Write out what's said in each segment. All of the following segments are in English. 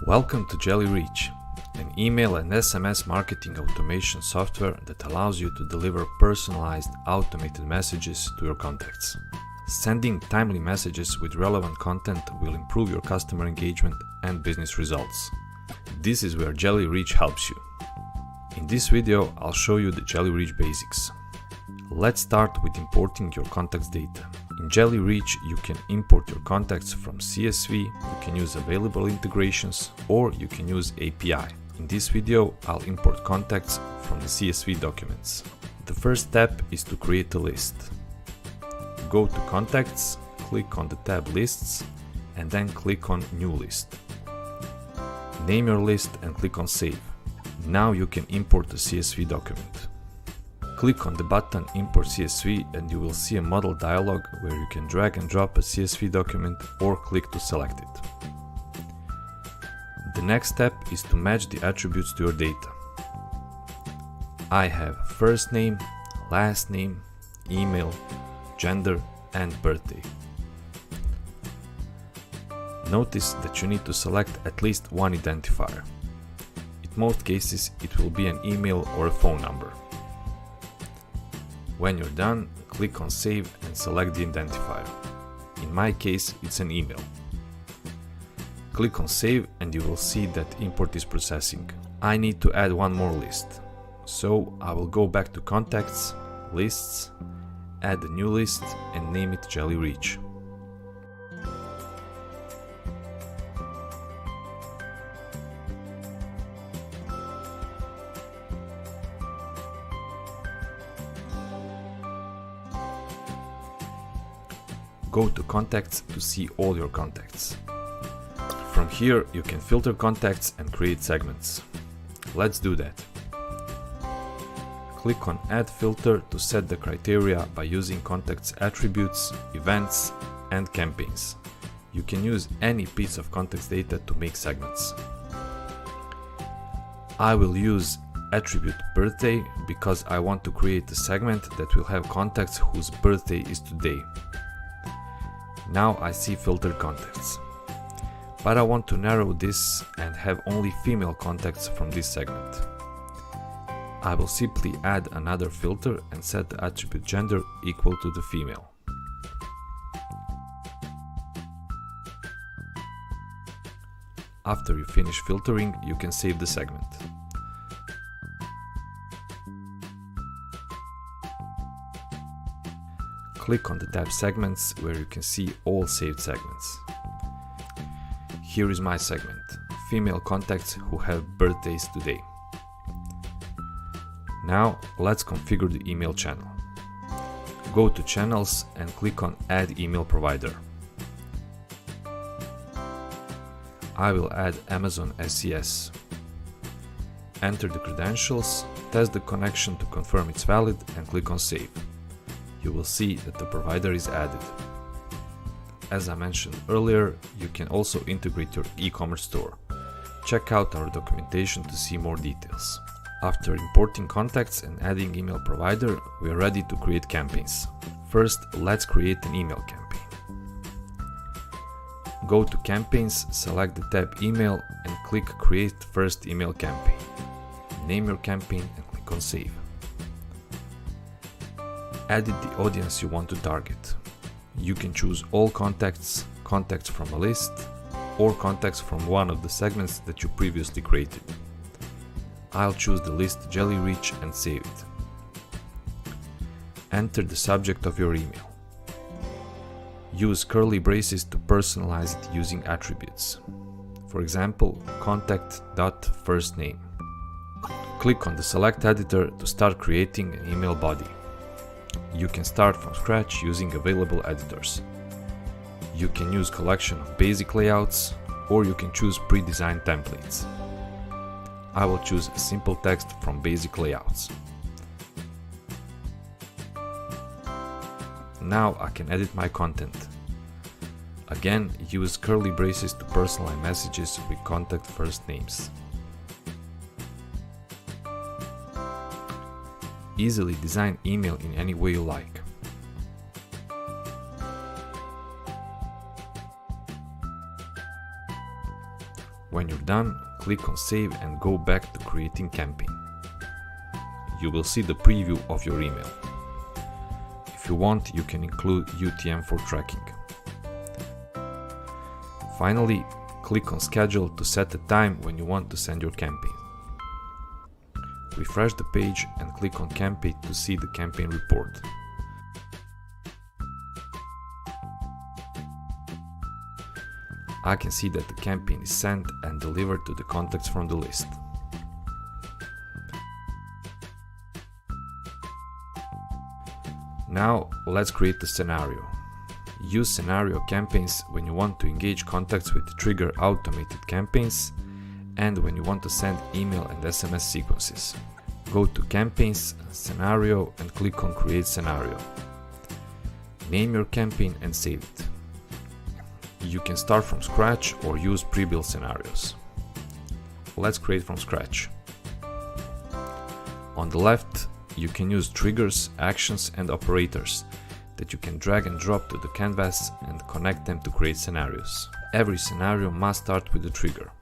Welcome to Jellyreach, an email and SMS marketing automation software that allows you to deliver personalized, automated messages to your contacts. Sending timely messages with relevant content will improve your customer engagement and business results. This is where Jellyreach helps you. In this video, I'll show you the Jellyreach basics. Let's start with importing your contacts data. In Jellyreach, you can import your contacts from CSV, you can use available integrations, or you can use API. In this video, I'll import contacts from the CSV documents. The first step is to create a list. Go to Contacts, click on the tab Lists, and then click on New List. Name your list and click on Save. Now you can import the CSV document. Click on the button Import CSV and you will see a modal dialog where you can drag and drop a CSV document or click to select it. The next step is to match the attributes to your data. I have first name, last name, email, gender, and birthday. Notice that you need to select at least one identifier. In most cases, it will be an email or a phone number. When you're done, click on Save and select the identifier. In my case, it's an email. Click on Save and you will see that import is processing. I need to add one more list. So I will go back to Contacts, Lists, add a new list and name it Jellyreach. Go to Contacts to see all your contacts. From here, you can filter contacts and create segments. Let's do that. Click on Add Filter to set the criteria by using contacts attributes, events, and campaigns. You can use any piece of contacts data to make segments. I will use attribute birthday because I want to create a segment that will have contacts whose birthday is today. Now I see filtered contacts. But I want to narrow this and have only female contacts from this segment. I will simply add another filter and set the attribute gender equal to the female. After you finish filtering, you can save the segment. Click on the tab Segments where you can see all saved segments. Here is my segment, female contacts who have birthdays today. Now let's configure the email channel. Go to Channels and click on Add Email Provider. I will add Amazon SES. Enter the credentials, test the connection to confirm it's valid and click on Save. You will see that the provider is added. As I mentioned earlier, you can also integrate your e-commerce store. Check out our documentation to see more details. After importing contacts and adding email provider, we are ready to create campaigns. First, let's create an email campaign. Go to Campaigns, select the tab Email and click Create First Email Campaign. Name your campaign and click on Save. Edit the audience you want to target. You can choose all contacts, contacts from a list, or contacts from one of the segments that you previously created. I'll choose the list Jellyreach and save it. Enter the subject of your email. Use curly braces to personalize it using attributes. For example, contact.firstname. Click on the Select editor to start creating an email body. You can start from scratch using available editors. You can use collection of basic layouts, or you can choose pre-designed templates. I will choose a simple text from basic layouts. Now I can edit my content. Again, use curly braces to personalize messages with contact first names. Easily design email in any way you like. When you're done, click on Save and go back to creating campaign. You will see the preview of your email. If you want, you can include UTM for tracking. Finally, click on Schedule to set a time when you want to send your campaign. Refresh the page and click on Campaign to see the campaign report. I can see that the campaign is sent and delivered to the contacts from the list. Now let's create a scenario. Use scenario campaigns when you want to engage contacts with trigger automated campaigns and when you want to send email and SMS sequences. Go to Campaigns, Scenario and click on Create Scenario. Name your campaign and save it. You can start from scratch or use pre-built scenarios. Let's create from scratch. On the left, you can use triggers, actions and operators that you can drag and drop to the canvas and connect them to create scenarios. Every scenario must start with a trigger.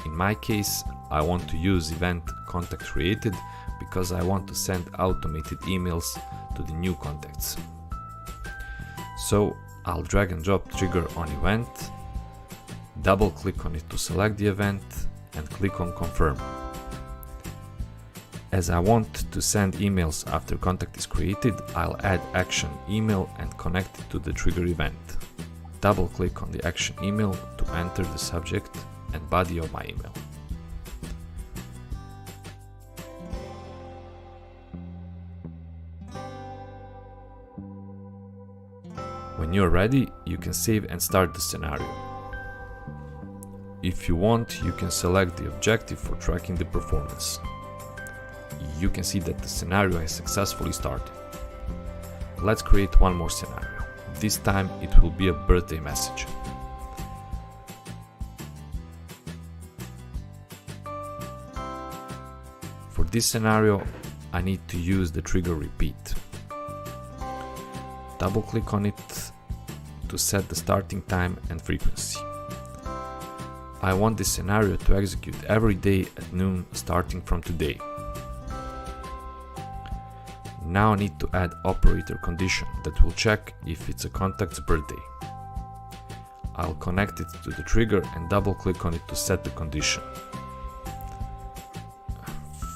In my case, I want to use event contact created because I want to send automated emails to the new contacts. So I'll drag and drop trigger on event, double click on it to select the event and click on confirm. As I want to send emails after contact is created, I'll add action email and connect it to the trigger event. Double click on the action email to enter the subject and body of my email. When you're ready, you can save and start the scenario. If you want, you can select the objective for tracking the performance. You can see that the scenario has successfully started. Let's create one more scenario. This time it will be a birthday message. For this scenario, I need to use the trigger repeat. Double click on it to set the starting time and frequency. I want this scenario to execute every day at noon starting from today. Now I need to add operator condition that will check if it's a contact's birthday. I'll connect it to the trigger and double click on it to set the condition.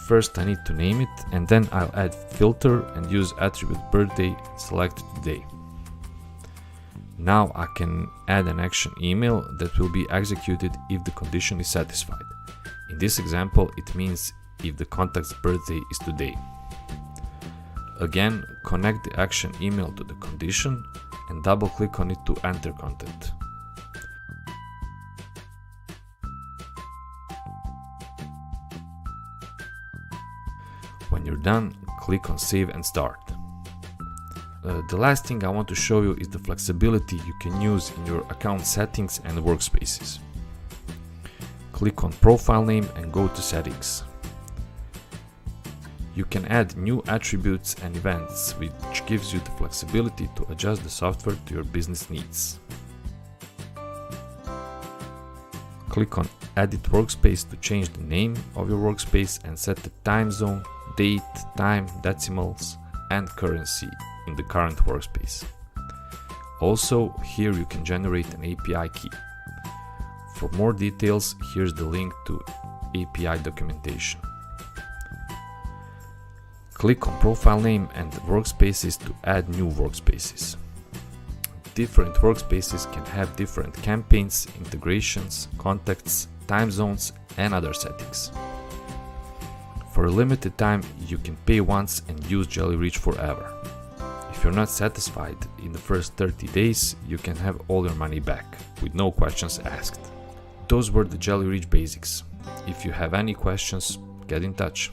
First I need to name it and then I'll add filter and use attribute birthday select today. Now I can add an action email that will be executed if the condition is satisfied. In this example, it means if the contact's birthday is today. Again, connect the action email to the condition and double click on it to enter content. When you're done, click on Save and Start. The last thing I want to show you is the flexibility you can use in your account settings and workspaces. Click on Profile Name and go to Settings. You can add new attributes and events, which gives you the flexibility to adjust the software to your business needs. Click on Edit Workspace to change the name of your workspace and set the time zone, date, time, decimals, and currency in the current workspace. Also, here you can generate an API key. For more details, here's the link to API documentation. Click on Profile Name and Workspaces to add new workspaces. Different workspaces can have different campaigns, integrations, contacts, time zones, and other settings. For a limited time, you can pay once and use Jellyreach forever. If you're not satisfied in the first 30 days, you can have all your money back, with no questions asked. Those were the Jellyreach basics. If you have any questions, get in touch.